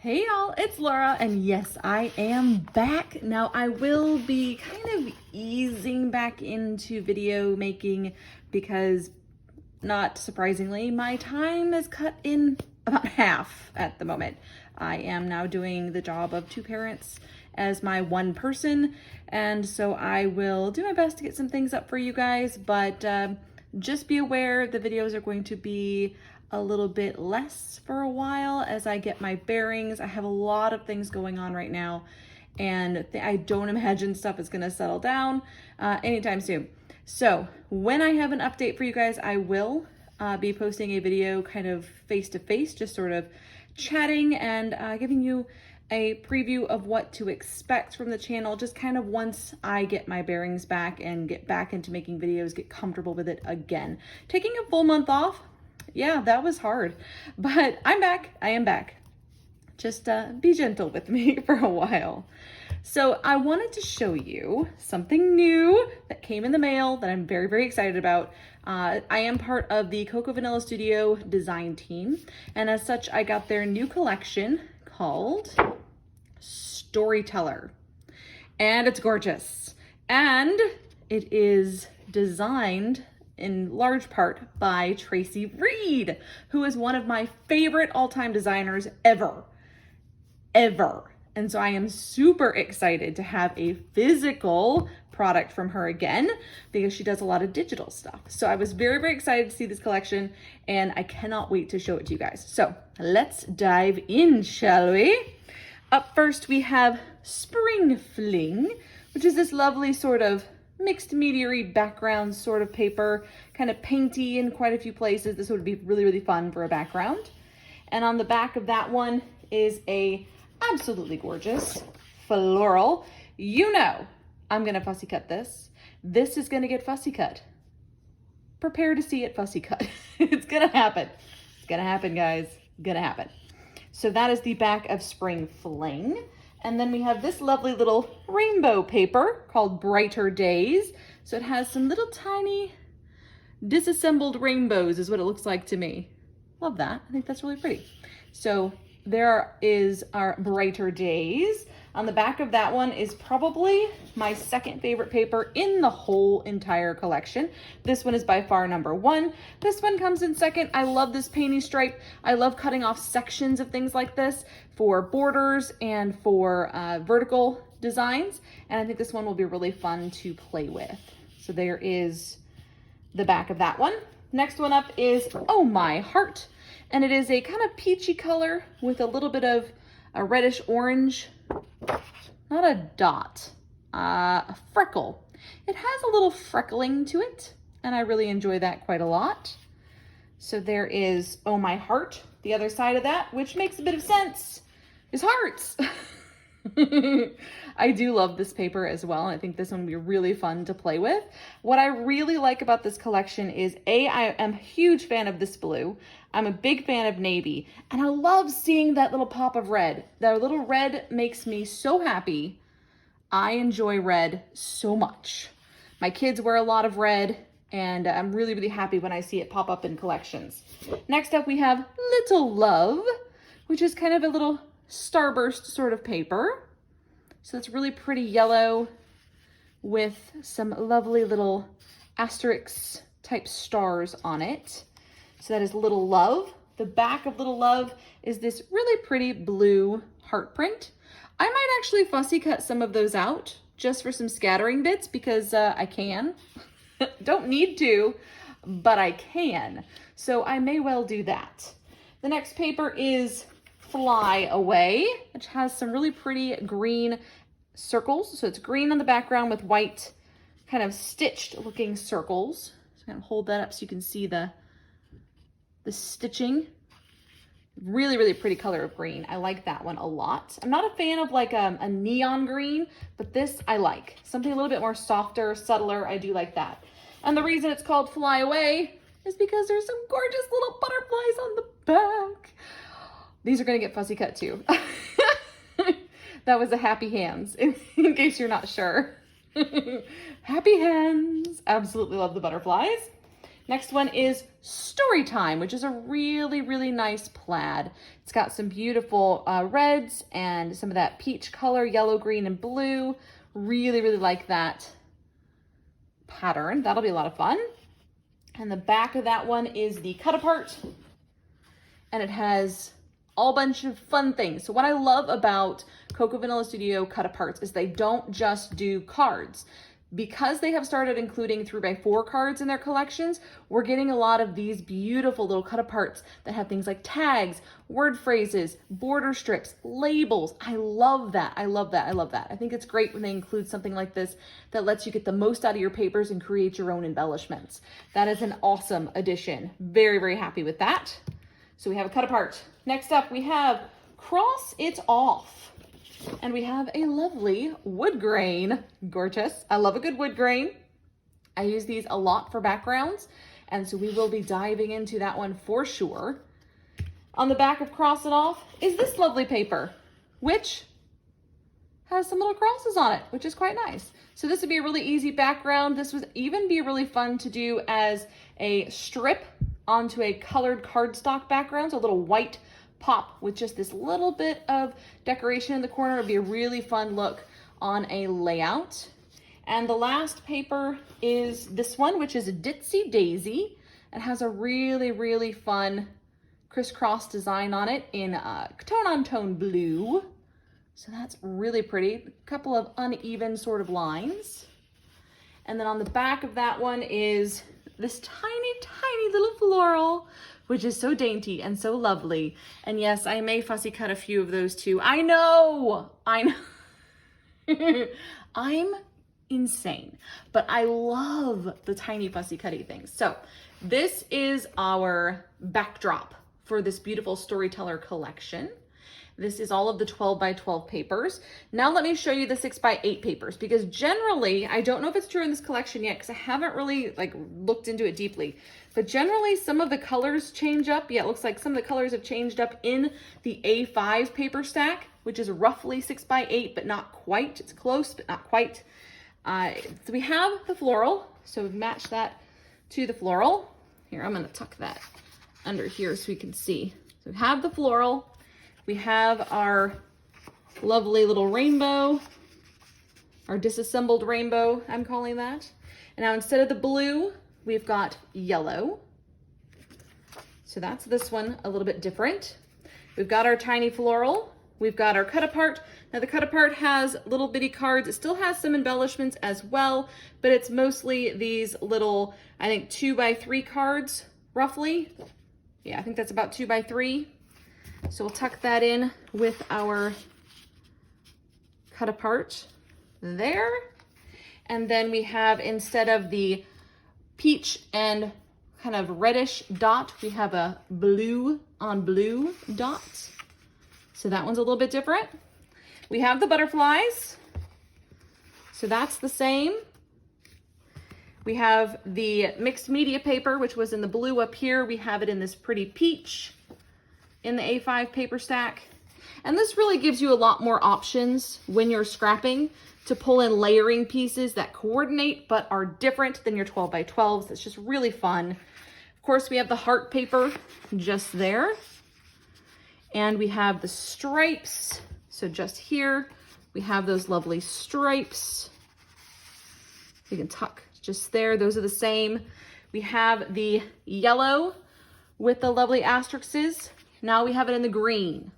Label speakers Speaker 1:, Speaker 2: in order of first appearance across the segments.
Speaker 1: Hey y'all, it's Laura, and yes, I am back. Now, I will be kind of easing back into video making because, not surprisingly, my time is cut in about half at the moment. I am now doing the job of two parents as my one person, and so I will do my best to get some things up for you guys, but just be aware the videos are going to be a little bit less for a while as I get my bearings. I have a lot of things going on right now, and I don't imagine stuff is gonna settle down anytime soon. So when I have an update for you guys, I will be posting a video kind of face-to-face, just sort of chatting and giving you a preview of what to expect from the channel, just kind of once I get my bearings back and get back into making videos, get comfortable with it again. Taking a full month off, yeah, that was hard, but I'm back. I am back. Just be gentle with me for a while. So I wanted to show you something new that came in the mail that I'm very, very excited about. I am part of the Cocoa Vanilla Studio design team, and as such, I got their new collection called Storyteller, and it's gorgeous, and it is designed in large part by Tracy Reed, who is one of my favorite all-time designers ever. And so I am super excited to have a physical product from her again because she does a lot of digital stuff. So I was very, very excited to see this collection, and I cannot wait to show it to you guys. So let's dive in, shall we? Up first, we have Spring Fling, which is this lovely sort of mixed media-y background sort of paper, kind of painty in quite a few places. This would be really, really fun for a background. And on the back of that one is a absolutely gorgeous floral. You know I'm gonna fussy cut this. This is gonna get fussy cut. Prepare to see it fussy cut. It's gonna happen. It's gonna happen, guys. Gonna happen. So that is the back of Spring Fling. And then we have this lovely little rainbow paper called Brighter Days. So it has some little tiny disassembled rainbows is what it looks like to me. Love that. I think that's really pretty. So there is our Brighter Days. On the back of that one is probably my second favorite paper in the whole entire collection. This one is by far number one. This one comes in second. I love this painty stripe. I love cutting off sections of things like this for borders and for vertical designs. And I think this one will be really fun to play with. So there is the back of that one. Next one up is Oh My Heart. And it is a kind of peachy color with a little bit of a reddish orange, not a dot, a freckle. It has a little freckling to it, and I really enjoy that quite a lot. So there is Oh My Heart. The other side of that, which makes a bit of sense, is hearts. I do love this paper as well. I think this one will be really fun to play with. What I really like about this collection is I am a huge fan of this blue. I'm a big fan of navy, and I love seeing that little pop of red. That little red makes me so happy. I enjoy red so much. My kids wear a lot of red, and I'm really, really happy when I see it pop up in collections. Next up, we have Little Love, which is kind of a little starburst sort of paper. So it's really pretty yellow with some lovely little asterisk type stars on it. So that is Little Love. The back of Little Love is this really pretty blue heart print. I might actually fussy cut some of those out just for some scattering bits because I can. Don't need to, but I can. So I may well do that. The next paper is Fly Away, which has some really pretty green circles. So it's green on the background with white kind of stitched looking circles. So I'm gonna hold that up so you can see the stitching. Really, really pretty color of green. I like that one a lot. I'm not a fan of like a neon green, but this I like. Something a little bit more softer, subtler. I do like that. And the reason it's called Fly Away is because there's some gorgeous little butterflies on the back. These are gonna get fussy cut too. That was a happy hands, in case you're not sure. Happy hands. Absolutely love the butterflies. Next one is Storytime, which is a really, really nice plaid. It's got some beautiful reds and some of that peach color, yellow, green, and blue. Really, really like that pattern. That'll be a lot of fun. And the back of that one is the cut apart. And it has all bunch of fun things. So what I love about Cocoa Vanilla Studio cut aparts is they don't just do cards. Because they have started including 3x4 cards in their collections, we're getting a lot of these beautiful little cut aparts that have things like tags, word phrases, border strips, labels. I love that. I love that. I love that. I think it's great when they include something like this that lets you get the most out of your papers and create your own embellishments. That is an awesome addition. Very, very happy with that. So we have a cut apart. Next up, we have Cross It Off. And we have a lovely wood grain. Gorgeous. I love a good wood grain. I use these a lot for backgrounds, and so we will be diving into that one for sure. On the back of Cross It Off is this lovely paper, which has some little crosses on it, which is quite nice. So this would be a really easy background. This would even be really fun to do as a strip onto a colored cardstock background, so a little white pop with just this little bit of decoration in the corner. Would be a really fun look on a layout. And the last paper is this one, which is a Ditsy Daisy. It has a really, really fun crisscross design on it in tone-on-tone blue. So that's really pretty. A couple of uneven sort of lines. And then on the back of that one is this tiny, tiny little floral, which is so dainty and so lovely. And yes, I may fussy cut a few of those too. I know. I'm insane, but I love the tiny fussy cutty things. So this is our backdrop for this beautiful Storyteller collection. This is all of the 12x12 papers. Now let me show you the 6x8 papers, because generally, I don't know if it's true in this collection yet because I haven't really looked into it deeply, but generally some of the colors change up. Yeah, it looks like some of the colors have changed up in the A5 paper stack, which is roughly 6x8, but not quite. It's close, but not quite. So we have the floral, so we've matched that to the floral. Here, I'm gonna tuck that under here so we can see. So we have the floral. We have our lovely little rainbow, our disassembled rainbow, I'm calling that. And now instead of the blue, we've got yellow. So that's this one, a little bit different. We've got our tiny floral. We've got our cut apart. Now the cut apart has little bitty cards. It still has some embellishments as well, but it's mostly these little, I think 2x3 cards, roughly. Yeah, I think that's about 2x3. So we'll tuck that in with our cut apart there. And then we have, instead of the peach and kind of reddish dot, we have a blue on blue dot. So that one's a little bit different. We have the butterflies. So that's the same. We have the mixed media paper, which was in the blue up here. We have it in this pretty peach in the A5 paper stack. And this really gives you a lot more options when you're scrapping to pull in layering pieces that coordinate but are different than your 12x12s. It's just really fun. Of course, we have the heart paper just there. And we have the stripes. So just here, we have those lovely stripes. You can tuck just there. Those are the same. We have the yellow with the lovely asterisks. Now we have it in the green.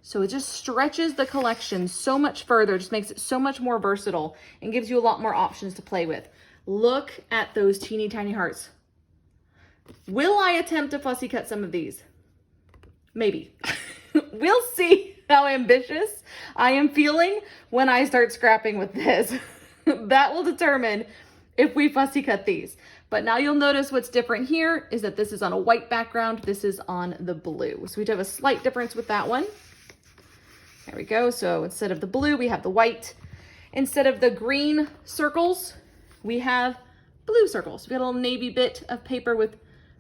Speaker 1: So it just stretches the collection so much further, just makes it so much more versatile and gives you a lot more options to play with. Look at those teeny tiny hearts. Will I attempt to fussy cut some of these? Maybe. We'll see how ambitious I am feeling when I start scrapping with this. That will determine if we fussy cut these. But now you'll notice what's different here is that this is on a white background. This is on the blue. So we do have a slight difference with that one. There we go. So instead of the blue, we have the white. Instead of the green circles, we have blue circles. We got a little navy bit of paper with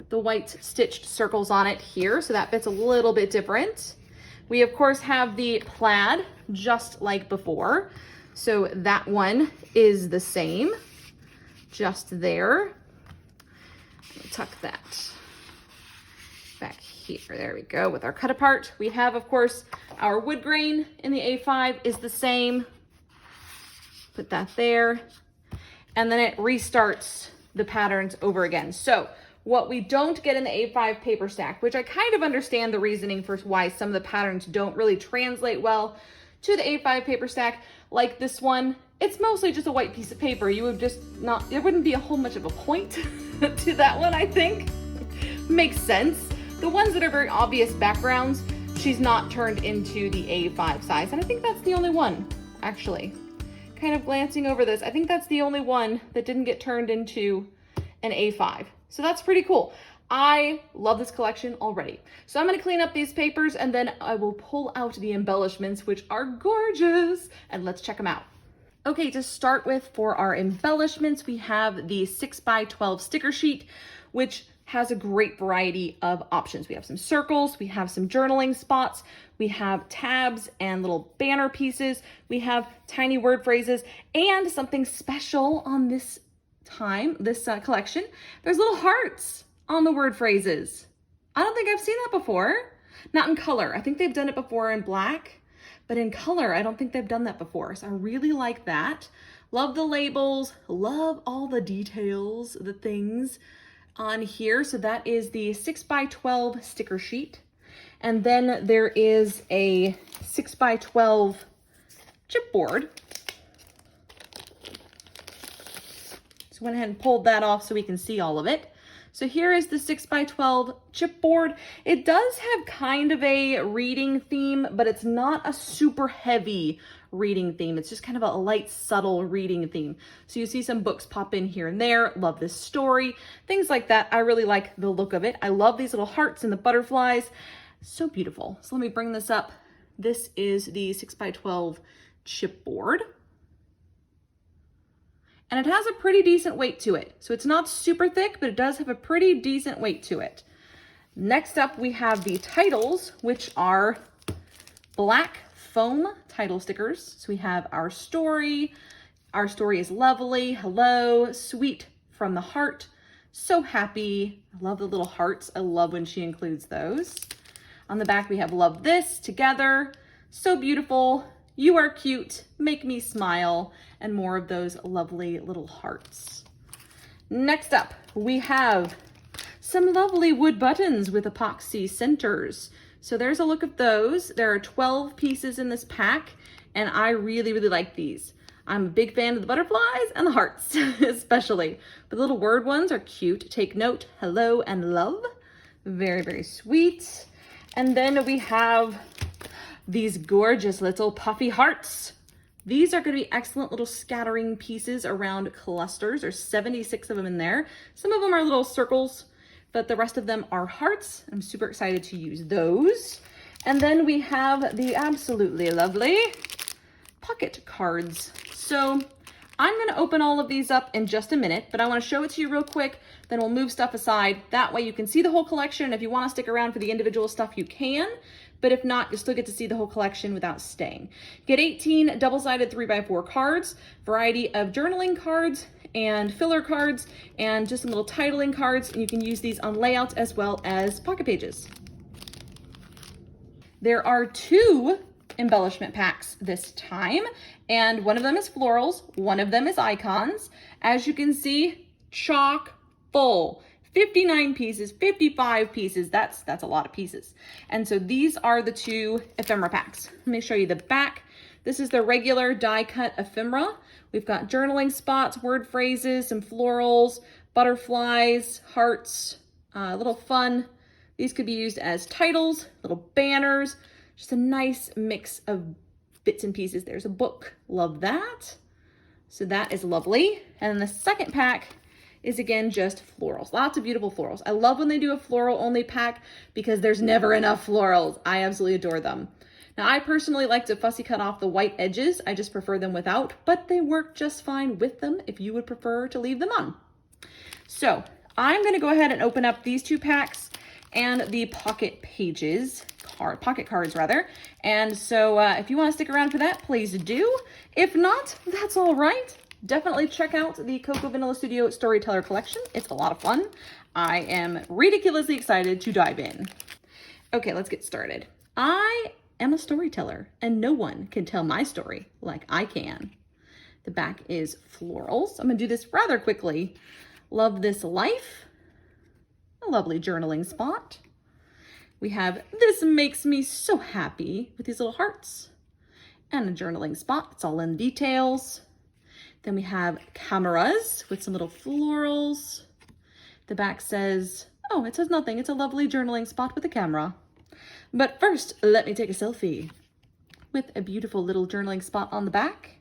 Speaker 1: the white stitched circles on it here. So that bit's a little bit different. We of course have the plaid just like before. So that one is the same, just there. Tuck that back here. There we go with our cut apart. We have, of course, our wood grain in the A5 is the same. Put that there. And then it restarts the patterns over again. So what we don't get in the A5 paper stack, which I kind of understand the reasoning for why some of the patterns don't really translate well to the A5 paper stack, like this one, it's mostly just a white piece of paper. You would just not, there wouldn't be a whole much of a point to that one, I think. Makes sense. The ones that are very obvious backgrounds, she's not turned into the A5 size. And I think that's the only one, actually. Kind of glancing over this, I think that's the only one that didn't get turned into an A5. So that's pretty cool. I love this collection already. So I'm gonna clean up these papers and then I will pull out the embellishments, which are gorgeous, and let's check them out. Okay, to start with, for our embellishments, we have the 6x12 sticker sheet, which has a great variety of options. We have some circles, we have some journaling spots, we have tabs and little banner pieces, we have tiny word phrases, and something special on this collection, there's little hearts on the word phrases. I don't think I've seen that before. Not in color. I think they've done it before in black, but in color, I don't think they've done that before. So I really like that. Love the labels, love all the details, the things on here. So that is the 6x12 sticker sheet. And then there is a 6x12 chipboard. So went ahead and pulled that off so we can see all of it. So here is the 6x12 chipboard. It does have kind of a reading theme, but it's not a super heavy reading theme. It's just kind of a light, subtle reading theme. So you see some books pop in here and there. Love this story, things like that. I really like the look of it. I love these little hearts and the butterflies. So beautiful. So let me bring this up. This is the 6x12 chipboard. And it has a pretty decent weight to it. So it's not super thick, but it does have a pretty decent weight to it. Next up, we have the titles, which are black foam title stickers. So we have our story. Our story is lovely. Hello, sweet from the heart. So happy. I love the little hearts. I love when she includes those. On the back, we have love this together. So beautiful. You are cute, make me smile, and more of those lovely little hearts. Next up, we have some lovely wood buttons with epoxy centers. So there's a look at those. There are 12 pieces in this pack, and I really, really like these. I'm a big fan of the butterflies and the hearts, especially. The little word ones are cute. Take note, hello and love. Very, very sweet. And then we have these gorgeous little puffy hearts. These are going to be excellent little scattering pieces around clusters. There's 76 of them in there. Some of them are little circles, but the rest of them are hearts. I'm super excited to use those. And then we have the absolutely lovely pocket cards. So I'm going to open all of these up in just a minute, but I want to show it to you real quick. Then we'll move stuff aside. That way you can see the whole collection. If you want to stick around for the individual stuff, you can. But if not, you'll still get to see the whole collection without staying. Get 18 double-sided 3x4 cards, variety of journaling cards and filler cards, and just some little titling cards. And you can use these on layouts as well as pocket pages. There are 2 embellishment packs this time, and one of them is florals, one of them is icons. As you can see, chock full. 59 pieces, 55 pieces, that's a lot of pieces. And so these are the 2 ephemera packs. Let me show you the back. This is the regular die cut ephemera. We've got journaling spots, word phrases, some florals, butterflies, hearts, little fun. These could be used as titles, little banners, just a nice mix of bits and pieces. There's a book, love that. So that is lovely. And then the second pack is again just florals. Lots of beautiful florals. I love when they do a floral only pack because there's never enough florals. I absolutely adore them. Now I personally like to fussy cut off the white edges. I just prefer them without, but they work just fine with them if you would prefer to leave them on. So I'm gonna go ahead and open up these 2 packs and the pocket cards rather. And so if you wanna stick around for that, please do. If not, that's all right. Definitely check out the Cocoa Vanilla Studio Storyteller collection. It's a lot of fun. I am ridiculously excited to dive in. Okay, let's get started. I am a storyteller, and no one can tell my story like I can. The back is florals. I'm gonna do this rather quickly. Love this life. A lovely journaling spot. We have this makes me so happy with these little hearts. And a journaling spot. It's all in details. Then we have cameras with some little florals. The back says, oh, it says nothing. It's a lovely journaling spot with a camera. But first, let me take a selfie with a beautiful little journaling spot on the back.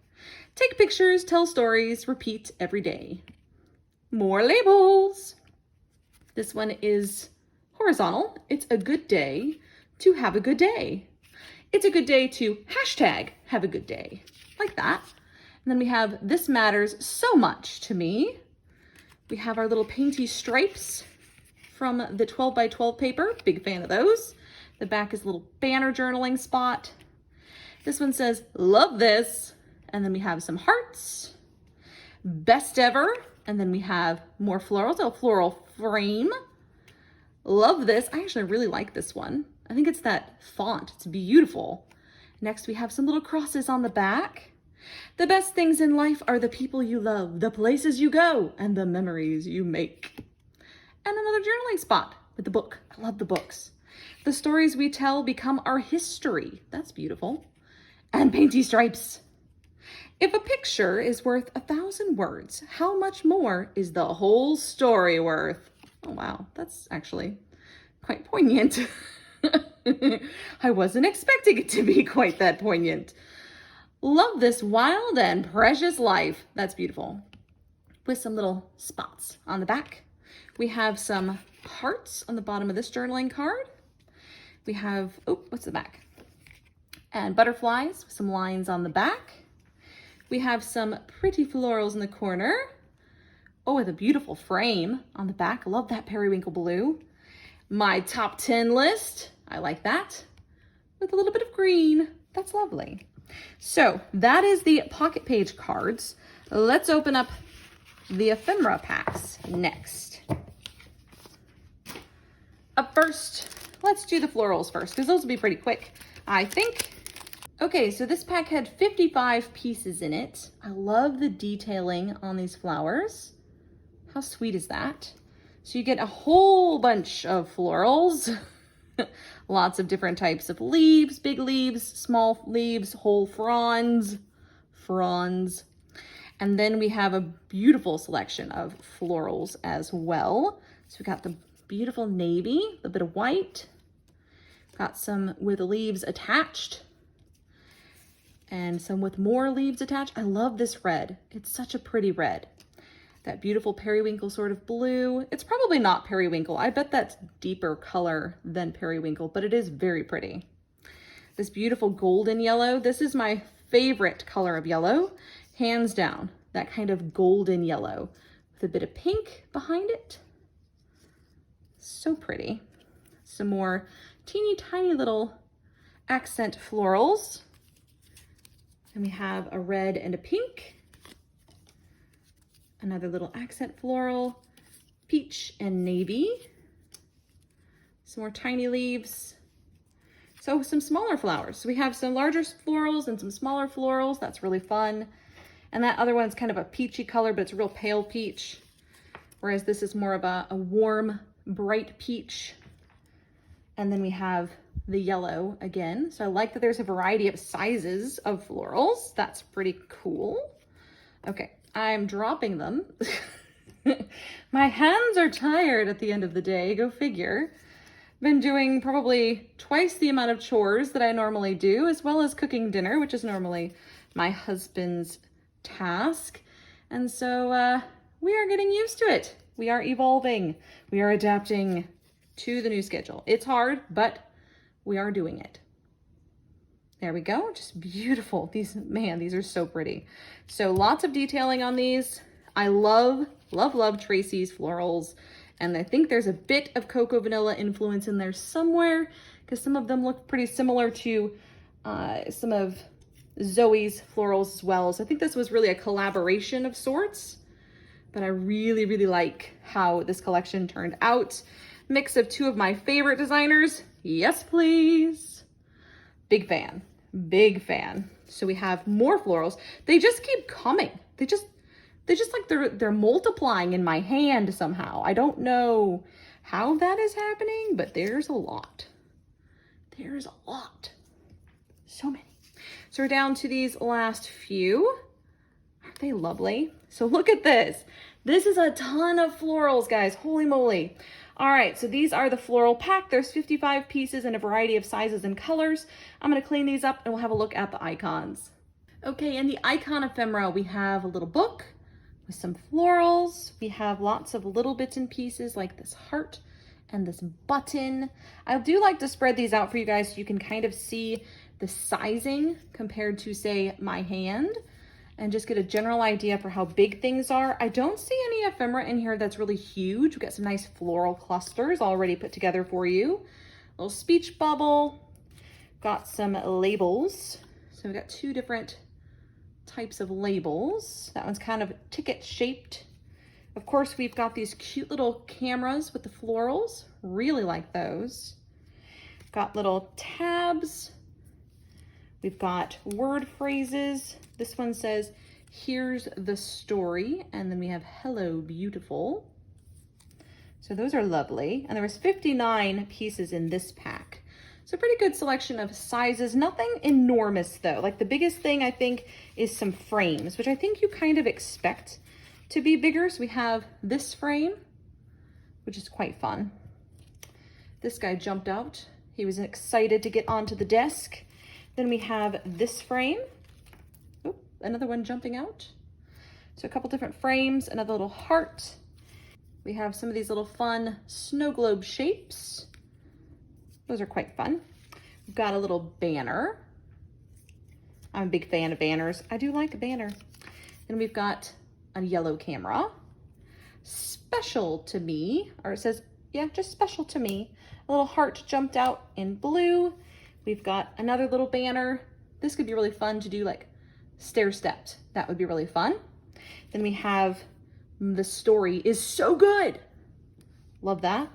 Speaker 1: Take pictures, tell stories, repeat every day. More labels. This one is horizontal. It's a good day to have a good day. It's a good day to hashtag have a good day. Like that. And then we have this matters so much to me. We have our little painty stripes from the 12 by 12 paper. Big fan of those. The back is a little banner journaling spot. This one says, love this. And then we have some hearts. Best ever. And then we have more florals, a floral frame. Love this. I actually really like this one. I think it's that font. It's beautiful. Next, we have some little crosses on the back. The best things in life are the people you love, the places you go, and the memories you make. And another journaling spot with the book. I love the books. The stories we tell become our history. That's beautiful. And painty stripes. If a picture is worth 1,000 words, how much more is the whole story worth? Oh, wow. That's actually quite poignant. I wasn't expecting it to be quite that poignant. Love this wild and precious life. That's beautiful. With some little spots on the back. We have some hearts on the bottom of this journaling card. We have, oh, what's the back? And butterflies with some lines on the back. We have some pretty florals in the corner. Oh, with a beautiful frame on the back. Love that periwinkle blue. My top 10 list. I like that. With a little bit of green. That's lovely. So that is the pocket page cards. Let's open up the ephemera packs next. Up first, let's do the florals first, because those will be pretty quick, I think. Okay, so this pack had 55 pieces in it. I love the detailing on these flowers. How sweet is that? So you get a whole bunch of florals. Lots of different types of leaves, big leaves, small leaves, whole fronds. And then we have a beautiful selection of florals as well. So we got the beautiful navy, a bit of white. Got some with leaves attached. And some with more leaves attached. I love this red. It's such a pretty red. That beautiful periwinkle sort of blue. It's probably not periwinkle. I bet that's deeper color than periwinkle, but it is very pretty. This beautiful golden yellow. This is my favorite color of yellow, hands down. That kind of golden yellow with a bit of pink behind it. So pretty. Some more teeny tiny little accent florals. And we have a red and a pink. Another little accent floral, peach and navy. Some more tiny leaves. So some smaller flowers. So we have some larger florals and some smaller florals. That's really fun. And that other one's kind of a peachy color, but it's a real pale peach. Whereas this is more of a warm, bright peach. And then we have the yellow again. So I like that there's a variety of sizes of florals. That's pretty cool. Okay. I'm dropping them. My hands are tired at the end of the day, go figure. Been doing probably twice the amount of chores that I normally do, as well as cooking dinner, which is normally my husband's task. And so we are getting used to it. We are evolving. We are adapting to the new schedule. It's hard, but we are doing it. There we go, just beautiful. These are so pretty. So lots of detailing on these. I love Tracy's florals. And I think there's a bit of cocoa vanilla influence in there somewhere because some of them look pretty similar to some of Zoe's florals as well. So I think this was really a collaboration of sorts. but I really, really like how this collection turned out. Mix of two of my favorite designers. Yes, please. Big fan, big fan. So we have more florals. They just keep coming. They just like they're multiplying in my hand somehow. I don't know how that is happening, but there's a lot. There's a lot. So many. So we're down to these last few. Aren't they lovely? So look at this. This is a ton of florals, guys. Holy moly. All right, so these are the floral pack. There's 55 pieces in a variety of sizes and colors. I'm gonna clean these up and we'll have a look at the icons. Okay, in the icon ephemera, we have a little book with some florals. We have lots of little bits and pieces like this heart and this button. I do like to spread these out for you guys so you can kind of see the sizing compared to, say, my hand, and just get a general idea for how big things are. I don't see any ephemera in here that's really huge. We've got some nice floral clusters already put together for you. A little speech bubble. Got some labels. So we've got two different types of labels. That one's kind of ticket shaped. Of course, we've got these cute little cameras with the florals. Really like those. Got little tabs. We've got word phrases. This one says, here's the story. And then we have hello, beautiful. So those are lovely. And there was 59 pieces in this pack. So pretty good selection of sizes. Nothing enormous though. Like the biggest thing I think is some frames, which I think you kind of expect to be bigger. So we have this frame, which is quite fun. This guy jumped out. He was excited to get onto the desk. Then we have this frame. Oh, another one jumping out. So a couple different frames, another little heart. We have some of these little fun snow globe shapes. Those are quite fun. We've got a little banner. I'm a big fan of banners. I do like a banner. Then we've got a yellow camera. Special to me, or it says, yeah, just special to me. A little heart jumped out in blue. We've got another little banner. This could be really fun to do, like stair stepped. That would be really fun. Then we have the story is so good. Love that.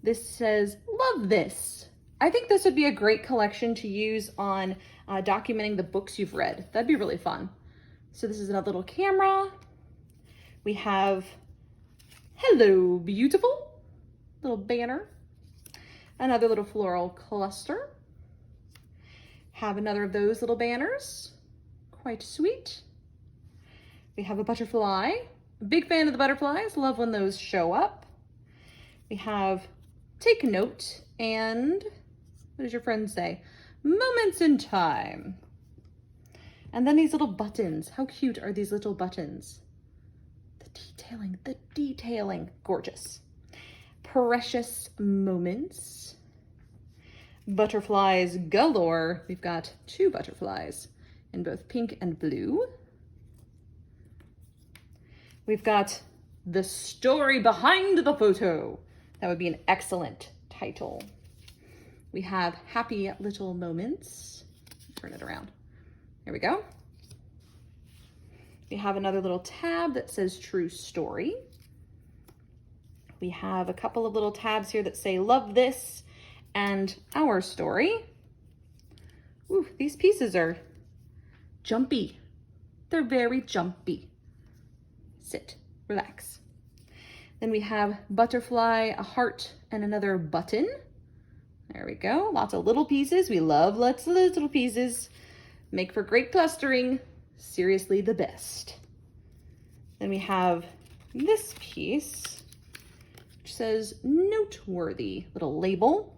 Speaker 1: This says, love this. I think this would be a great collection to use on documenting the books you've read. That'd be really fun. So this is another little camera. We have hello, beautiful. Little banner. Another little floral cluster. Have another of those little banners. Quite sweet. We have a butterfly. Big fan of the butterflies. Love when those show up. We have take note and what does your friend say? Moments in time. And then these little buttons. How cute are these little buttons? The detailing. Gorgeous. Precious moments. Butterflies galore. We've got two butterflies in both pink and blue. We've got the story behind the photo. That would be an excellent title. We have happy little moments. Turn it around. There we go. We have another little tab that says true story. We have a couple of little tabs here that say love this and our story. Ooh, these pieces are jumpy. They're very jumpy. Sit, relax. Then we have butterfly, a heart, and another button. There we go. Lots of little pieces. We love lots of little pieces. Make for great clustering. Seriously the best. Then we have this piece, which says noteworthy, little label.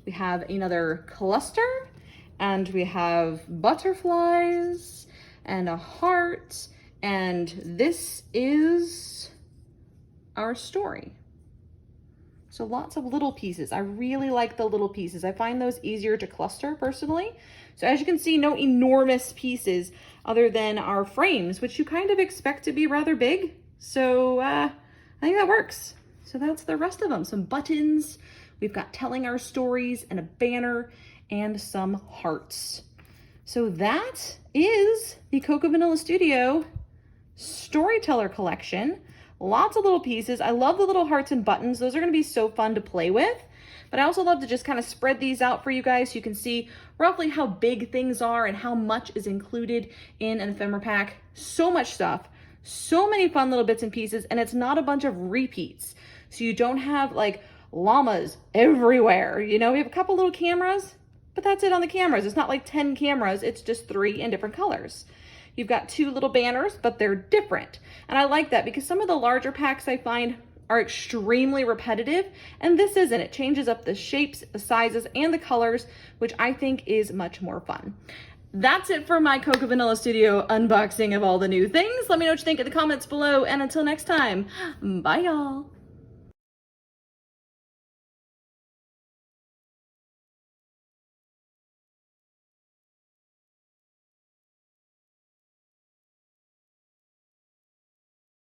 Speaker 1: We have another cluster, and we have butterflies and a heart, and this is our story. So lots of little pieces. I really like the little pieces. I find those easier to cluster personally. So as you can see, no enormous pieces other than our frames, which you kind of expect to be rather big. So I think that works. So that's the rest of them. Some buttons. We've got telling our stories and a banner and some hearts. So that is the Cocoa Vanilla Studio Storyteller collection. Lots of little pieces. I love the little hearts and buttons. Those are going to be so fun to play with. But I also love to just kind of spread these out for you guys so you can see roughly how big things are and how much is included in an ephemera pack. So much stuff. So many fun little bits and pieces, and it's not a bunch of repeats. So you don't have like llamas everywhere. You know, we have a couple little cameras, but that's it on the cameras. It's not like 10 cameras. It's just 3 in different colors. You've got 2 little banners, but they're different. And I like that because some of the larger packs I find are extremely repetitive, and this isn't. It changes up the shapes, the sizes, and the colors, which I think is much more fun. That's it for my Cocoa Vanilla Studio unboxing of all the new things. Let me know what you think in the comments below, and until next time, bye y'all.